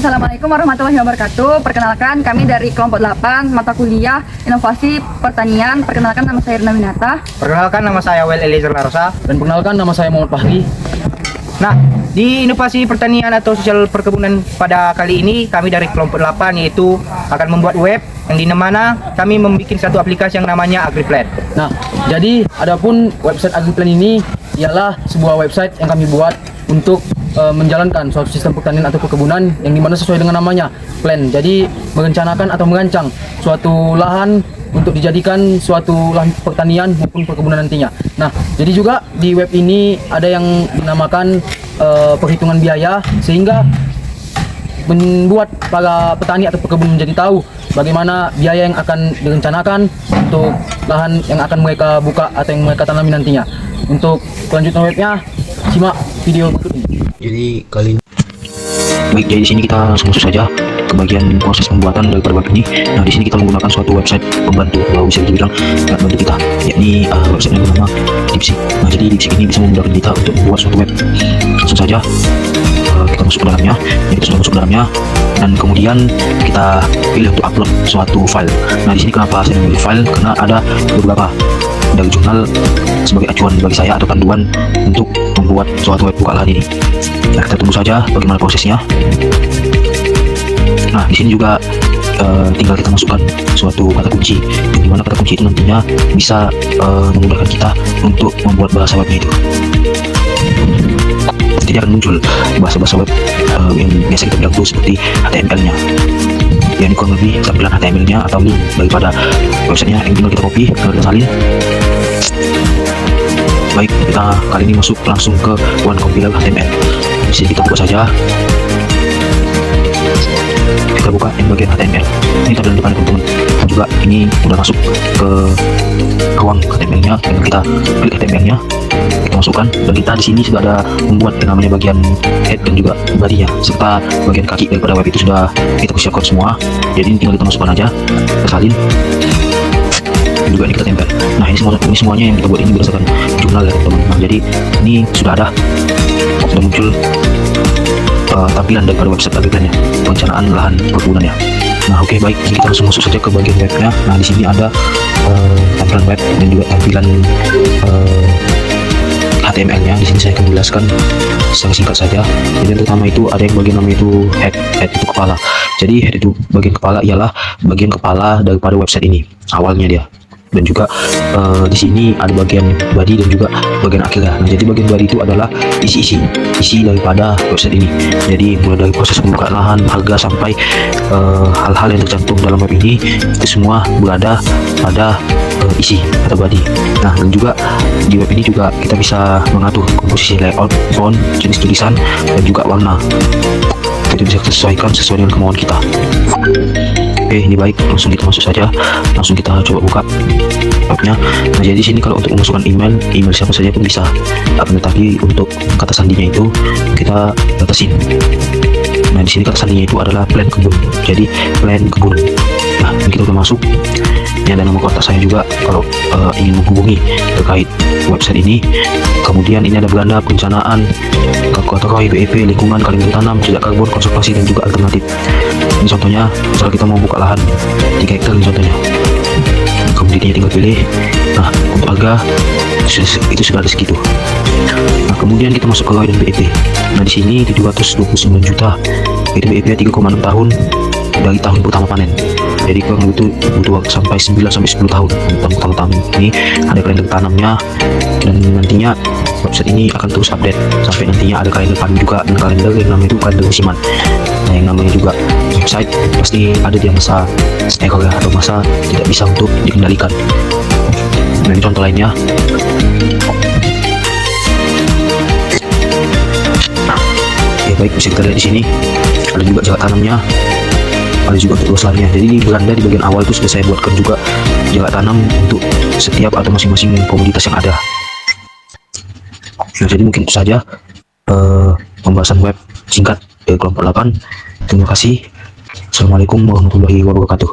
Assalamualaikum warahmatullahi wabarakatuh. Perkenalkan, kami dari kelompok 8 mata kuliah Inovasi Pertanian. Perkenalkan, nama saya Irna Winata. Perkenalkan, nama saya Wel Eliezer Larosa. Dan perkenalkan, nama saya Muhammad Fahri. Nah, di inovasi pertanian atau sosial perkebunan pada kali ini kami dari kelompok 8 yaitu akan membuat web yang di mana kami membuat satu aplikasi yang namanya AgriPlan. Nah, jadi adapun website AgriPlan ini ialah sebuah website yang kami buat untuk menjalankan suatu sistem pertanian atau perkebunan yang dimana sesuai dengan namanya plan. Jadi merencanakan atau merancang suatu lahan untuk dijadikan suatu lahan pertanian maupun perkebunan nantinya. Nah, jadi juga di web ini ada yang dinamakan perhitungan biaya, sehingga membuat para petani atau pekebun menjadi tahu bagaimana biaya yang akan direncanakan untuk lahan yang akan mereka buka atau yang mereka tanami nantinya. Untuk kelanjutan webnya, simak video berikut ini. Jadi kali ini baik, jadi di sini kita langsung masuk saja ke bagian proses pembuatan daripada web ini. Nah, di sini kita menggunakan suatu website pembantu, kalau bisa dibilang bantu kita, yakni website yang bernama DeepSeek. Nah, jadi DeepSeek ini bisa memudahkan kita untuk membuat suatu web. Langsung saja kita masuk ke dalamnya. Jadi kita sudah masuk ke dalamnya dan kemudian kita pilih untuk upload suatu file. Nah, di sini kenapa saya memilih file? Karena ada beberapa dari jurnal sebagai acuan bagi saya atau panduan untuk membuat suatu web buka lahan ini. Nah, kita tunggu saja bagaimana prosesnya. Nah, di sini juga tinggal kita masukkan suatu kata kunci, di mana kata kunci itu nantinya bisa memudahkan kita untuk membuat bahasa webnya itu. Jadi akan muncul bahasa-bahasa web yang biasa kita bilang itu seperti HTML-nya. Ya, ini kurang lebih tampilan HTML-nya atau link daripada websitenya yang tinggal kita copy, kita salin. Baik, kita kali ini masuk langsung ke One Compiler HTML. Di sini kita buka saja. Kita buka yang bagian HTML. Ini tampilan depannya, teman-teman. Dan juga ini udah masuk ke ruang HTML-nya. Dan kita pilih HTML-nya, kita masukkan. Dan kita di sini sudah ada membuat yang namanya bagian head dan juga body-nya, serta bagian kaki daripada web itu sudah kita persiapkan semua. Jadi ini tinggal kita masukkan aja, kita salin. Juga ini kita tempel. Nah, ini semuanya yang kita buat ini berdasarkan jurnal ya, teman-teman. Nah, jadi ini sudah muncul tampilan daripada website AgriPlan-nya, perencanaan lahan perkebunannya. Nah, oke, baik, kita langsung masuk saja ke bagian webnya. Nah, di sini ada tampilan web dan juga tampilan HTML-nya. Di sini saya akan jelaskan secara singkat saja. Jadi yang pertama itu ada yang bagian namanya itu head itu kepala. Jadi head itu bagian kepala ialah bagian kepala daripada website ini, awalnya dia. Dan juga di sini ada bagian body dan juga bagian akhirnya. Nah, jadi bagian body itu adalah isi daripada website ini. Jadi mulai dari proses pembukaan lahan, harga, sampai hal-hal yang tercantum dalam web ini itu semua berada pada isi atau body. Nah, dan juga di web ini juga kita bisa mengatur komposisi layout, font, jenis tulisan, dan juga warna. Itu bisa kita sesuaikan sesuai dengan kemauan kita. Oke, ini baik, langsung kita masuk saja. Langsung kita coba buka webnya. Nah, jadi di sini kalau untuk memasukkan email siapa saja pun bisa. Akan tetapi untuk kata sandinya itu kita batasin. Nah, di sini kata sandinya itu adalah plan kebun. Jadi plan kebun. Nah, ini kita udah masuk. Ini ada nomor kontak saya juga kalau ingin menghubungi terkait website ini. Kemudian ini ada Belanda, perencanaan, kalkulator, BEP, lingkungan, kalender tanam, jejak karbon, konservasi, dan juga alternatif. Ini contohnya, misalnya kita mau buka lahan 3 hektar, ini contohnya. Kemudian tinggal pilih. Nah, untuk harga itu sudah ada segitu. Nah, kemudian kita masuk ke ROI dan BEP. Nah, di sini 729 juta. Itu BEP 3,6 tahun dari tahun pertama panen. Jadi kurang itu butuh waktu sampai 9 sampai 10 tahun tahun pertama ini. Ada kalender tanamnya, dan nantinya website ini akan terus update sampai nantinya ada kalender panen juga, dan kalender yang namanya itu kalender musiman. Nah, yang namanya juga website pasti ada dia masa error ya, atau masa tidak bisa untuk dikendalikan. Nah, ini contoh lainnya. Ya, baik, bisa kita lihat di sini ada juga jarak tanamnya, ada juga untuk luas lahannya. Jadi di beranda di bagian awal itu sudah saya buatkan juga jarak tanam untuk setiap atau masing-masing komoditas yang ada. Nah, jadi mungkin itu saja pembahasan web singkat dari kelompok 8. Terima kasih. Assalamualaikum warahmatullahi wabarakatuh.